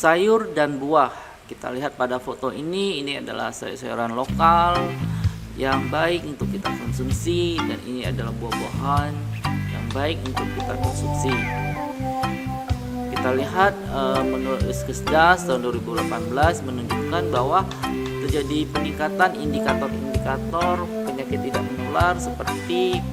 sayur dan buah. Kita lihat pada foto ini adalah sayur-sayuran lokal yang baik untuk kita konsumsi, dan ini adalah buah-buahan yang baik untuk kita konsumsi. Kita lihat menurut Riskesdas tahun 2018 menunjukkan bahwa terjadi peningkatan indikator-indikator penyakit tidak menular seperti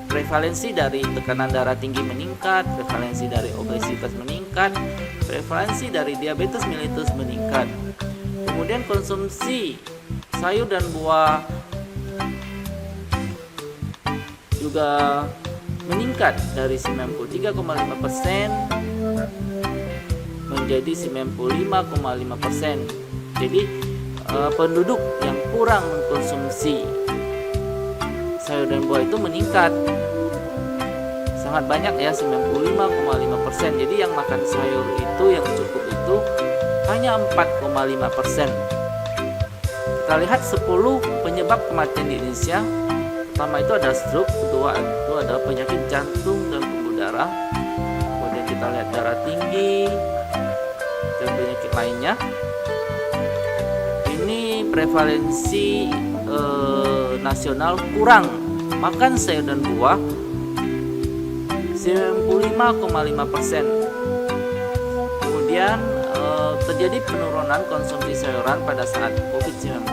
prevalensi dari tekanan darah tinggi meningkat, prevalensi dari obesitas meningkat, prevalensi dari diabetes mellitus meningkat. Kemudian konsumsi sayur dan buah juga meningkat dari 93,5% menjadi 95,5%. Jadi penduduk yang kurang mengkonsumsi sayur dan buah itu meningkat sangat banyak ya, 95,5%. Jadi yang makan sayur itu yang cukup itu hanya 4,5%. Kita lihat 10 penyebab kematian di Indonesia. Pertama itu ada stroke, kedua itu ada penyakit jantung dan pembuluh darah. Kemudian kita lihat darah tinggi dan penyakit lainnya. Ini prevalensi nasional kurang makan sayur dan buah 95,5%. Kemudian terjadi penurunan konsumsi sayuran pada saat COVID-19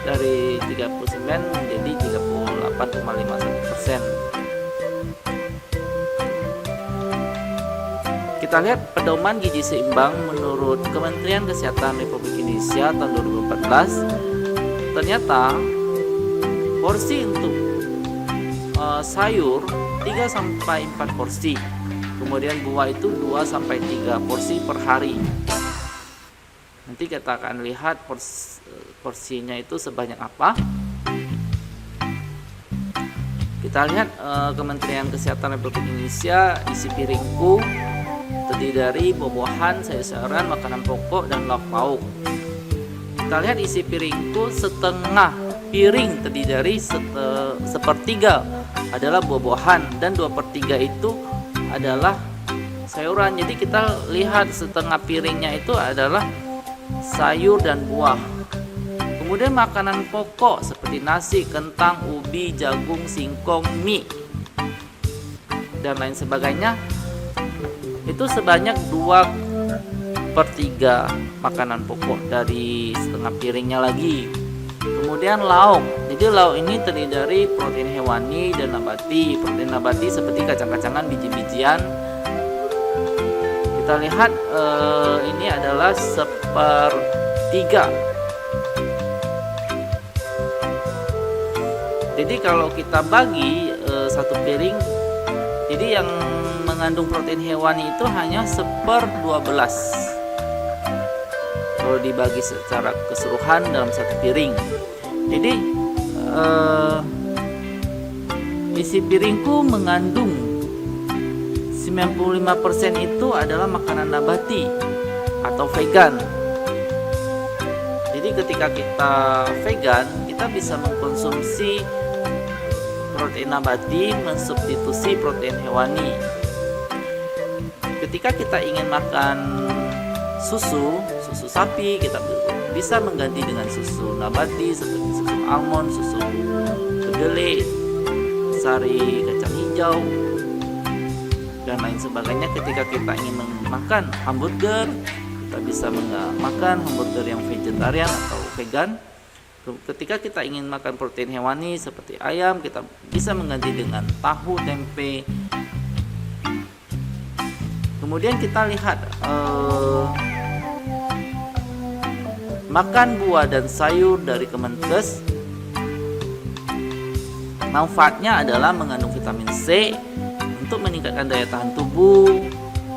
dari 39 menjadi 38,51%. Kita lihat pedoman gizi seimbang menurut Kementerian Kesehatan Republik Indonesia tahun 2014. Ternyata porsi untuk sayur 3-4 porsi. Kemudian buah itu 2-3 porsi per hari. Nanti kita akan lihat porsinya itu sebanyak apa. Kita lihat Kementerian Kesehatan Republik Indonesia, isi piringku terdiri dari buah-buahan, sayur-sayuran, makanan pokok, dan lauk pauk. Kita lihat isi piringku, setengah piring terdiri dari sepertiga adalah buah-buahan dan 2/3 itu adalah sayuran. Jadi kita lihat setengah piringnya itu adalah sayur dan buah. Kemudian makanan pokok seperti nasi, kentang, ubi, jagung, singkong, mie, dan lain sebagainya itu sebanyak 2/3 makanan pokok dari setengah piringnya lagi. Kemudian lauk. Jadi lauk ini terdiri dari protein hewani dan nabati. Protein nabati seperti kacang-kacangan, biji-bijian. Kita lihat ini adalah 1/3. Jadi kalau kita bagi satu piring, jadi yang mengandung protein hewani itu hanya 1/12 kalau dibagi secara keseluruhan dalam satu piring. Jadi isi piringku mengandung 95% itu adalah makanan nabati atau vegan. Jadi ketika kita vegan, kita bisa mengkonsumsi protein nabati mensubstitusi protein hewani. Ketika kita ingin makan susu sapi, kita bisa mengganti dengan susu nabati seperti susu almond, susu kedelai, sari kacang hijau, dan lain sebagainya. Ketika kita ingin makan hamburger, kita bisa makan hamburger yang vegetarian atau vegan. Ketika kita ingin makan protein hewani seperti ayam, kita bisa mengganti dengan tahu, tempe. Kemudian kita lihat makan buah dan sayur dari Kemenkes, manfaatnya adalah mengandung vitamin C untuk meningkatkan daya tahan tubuh,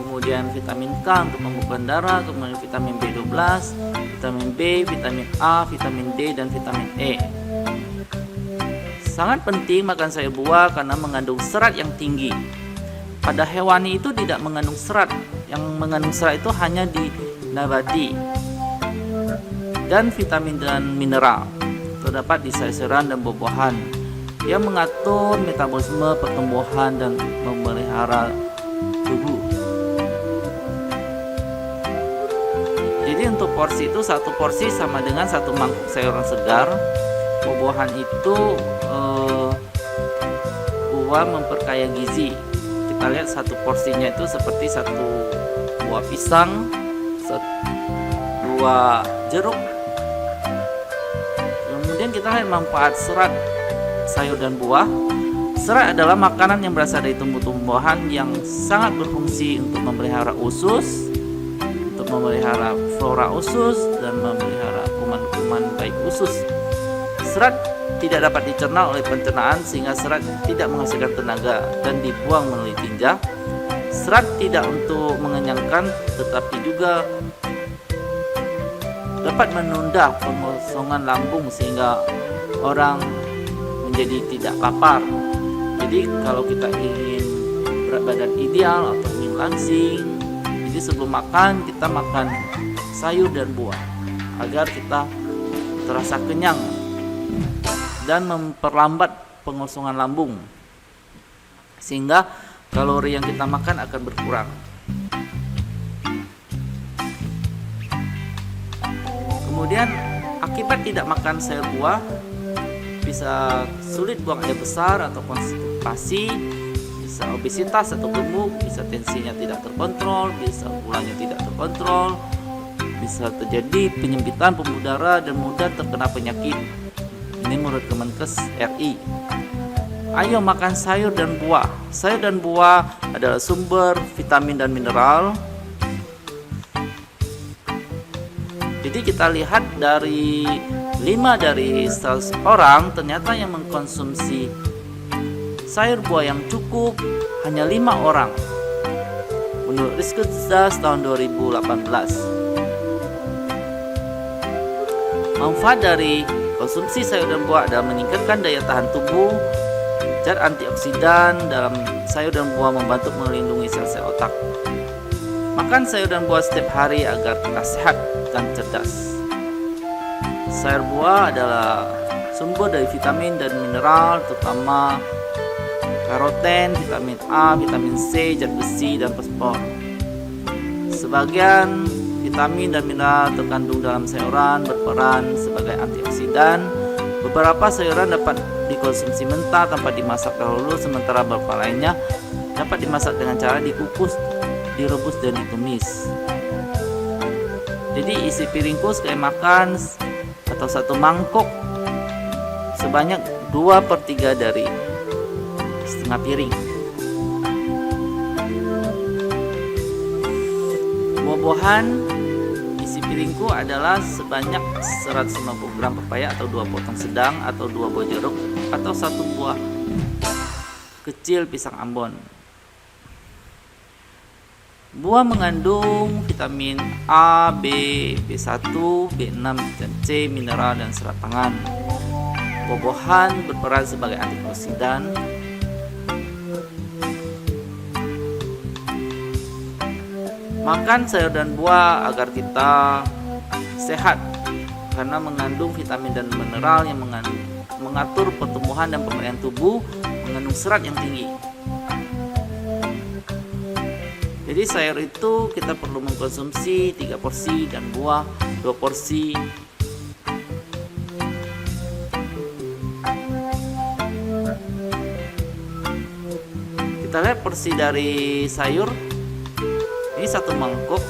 kemudian vitamin K untuk pembukaan darah, kemudian vitamin B12, vitamin B, vitamin A, vitamin D, dan vitamin E. Sangat penting makan sayur buah karena mengandung serat yang tinggi. Pada hewani itu tidak mengandung serat, yang mengandung serat itu hanya di nabati. Dan vitamin dan mineral terdapat di sayur-sayuran dan buah-buahan yang mengatur metabolisme, pertumbuhan, dan memelihara tubuh. Jadi untuk porsi itu, satu porsi sama dengan satu mangkuk sayuran segar. Buah-buahan itu buah memperkaya gizi. Kita lihat satu porsinya itu seperti satu buah pisang, dua jeruk. Kemudian kita lihat manfaat serat sayur dan buah. Serat adalah makanan yang berasal dari tumbuh-tumbuhan yang sangat berfungsi untuk memelihara usus, untuk memelihara flora usus, dan memelihara kuman-kuman baik usus. Serat tidak dapat dicerna oleh pencernaan sehingga serat tidak menghasilkan tenaga dan dibuang melalui tinja. Serat tidak untuk mengenyangkan tetapi juga dapat menunda pengosongan lambung sehingga orang menjadi tidak lapar. Jadi kalau kita ingin berat badan ideal atau ingin langsing, jadi sebelum makan kita makan sayur dan buah agar kita terasa kenyang dan memperlambat pengosongan lambung sehingga kalori yang kita makan akan berkurang. Kemudian akibat tidak makan sayur buah bisa sulit buang air besar atau konstipasi, bisa obesitas atau gemuk, bisa tensinya tidak terkontrol, bisa gulanya tidak terkontrol, bisa terjadi penyempitan pembuluh darah dan mudah terkena penyakit. Ini menurut Kemenkes RI. Ayo makan sayur dan buah. Sayur dan buah adalah sumber vitamin dan mineral. Jadi kita lihat dari 5 dari 100 orang ternyata yang mengkonsumsi sayur buah yang cukup hanya 5 orang. Menurut riset tahun 2018. Manfaat dari konsumsi sayur dan buah adalah meningkatkan daya tahan tubuh. Zat antioksidan dalam sayur dan buah membantu melindungi sel-sel otak. Makan sayur dan buah setiap hari agar kita sehat dan cerdas. Sayur buah adalah sumber dari vitamin dan mineral, terutama karoten, vitamin A, vitamin C, zat besi, dan fosfor. Sebagian vitamin dan mineral terkandung dalam sayuran berperan sebagai antioksidan. Beberapa sayuran dapat dikonsumsi mentah tanpa dimasak dahulu, sementara beberapa lainnya dapat dimasak dengan cara dikukus, direbus, dan ditumis. Jadi isi piringku sekali makan atau satu mangkok sebanyak 2/3 dari setengah piring. Buah-buahan isi piringku adalah sebanyak 150 gram pepaya atau 2 potong sedang atau 2 buah jeruk atau 1 buah kecil pisang Ambon. Buah mengandung vitamin A, B, B1, B6, dan C, mineral dan serat pangan. Buah-buahan berperan sebagai antioksidan. Makan sayur dan buah agar kita sehat karena mengandung vitamin dan mineral yang mengatur pertumbuhan dan pemberian tubuh, mengandung serat yang tinggi. Jadi sayur itu kita perlu mengkonsumsi 3 porsi dan buah 2 porsi. Kita lihat porsi dari sayur. Ini 1 mangkuk.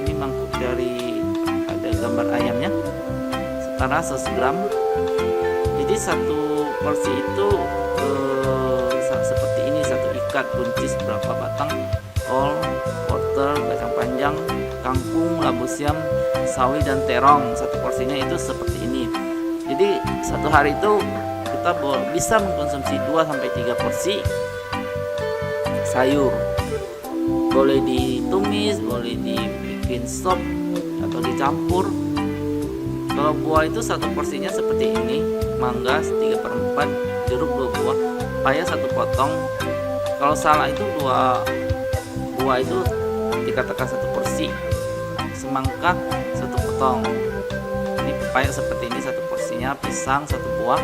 Ini mangkuk dari ada gambar ayamnya. Setara 100 gram. Jadi 1 porsi itu seperti ini, 1 ikat buncis berapa batang kol, wortel, kacang panjang, kangkung, labu siam, sawi, dan terong. 1 porsinya itu seperti ini. Jadi 1 hari itu kita bisa mengkonsumsi 2-3 porsi sayur. Boleh ditumis, boleh dibikin sop atau dicampur. Kalau buah itu 1 porsinya seperti ini: mangga 3/4, jeruk 2 buah, pepaya 1 potong. Kalau salak itu 2 buah itu dikatakan 1 porsi, semangka 1 potong. Ini pepaya seperti ini 1 porsinya, pisang 1 buah,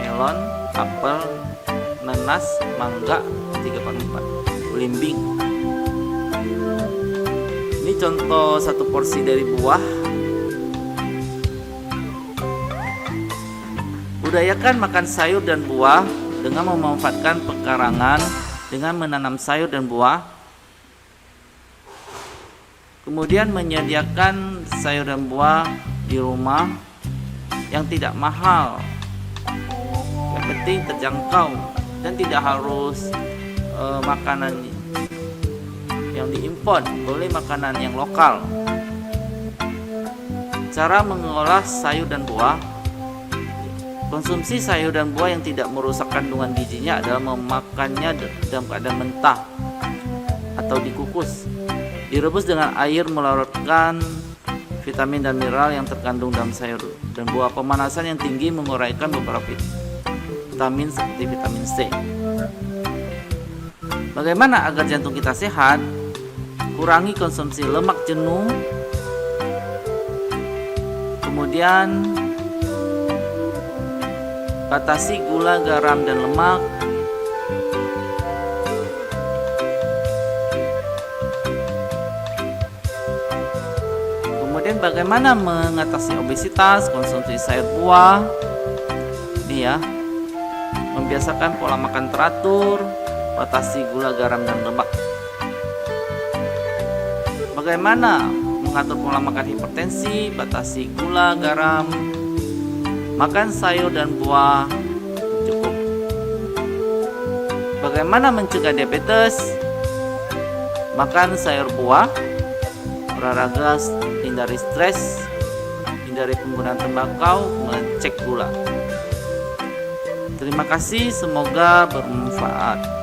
melon, apel, nanas, mangga 3/4, belimbing. Ini contoh satu porsi dari buah. Budayakan makan sayur dan buah dengan memanfaatkan pekarangan dengan menanam sayur dan buah. Kemudian menyediakan sayur dan buah di rumah yang tidak mahal, yang penting terjangkau dan tidak harus makanan yang diimpor, boleh makanan yang lokal. Cara mengolah sayur dan buah. Konsumsi sayur dan buah yang tidak merusak kandungan gizinya adalah memakannya dalam keadaan mentah atau dikukus, direbus dengan air melarutkan vitamin dan mineral yang terkandung dalam sayur dan buah. Pemanasan yang tinggi menguraikan beberapa vitamin seperti vitamin C. Bagaimana agar jantung kita sehat? Kurangi konsumsi lemak jenuh, kemudian batasi gula, garam, dan lemak. Kemudian bagaimana mengatasi obesitas? Konsumsi sayur buah. Ini ya, membiasakan pola makan teratur, batasi gula, garam, dan lemak. Bagaimana mengatur pola makan hipertensi? Batasi gula, garam, makan sayur dan buah cukup. Bagaimana mencegah diabetes? Makan sayur buah, olahraga, hindari stres, hindari penggunaan tembakau, mengecek gula. Terima kasih, semoga bermanfaat.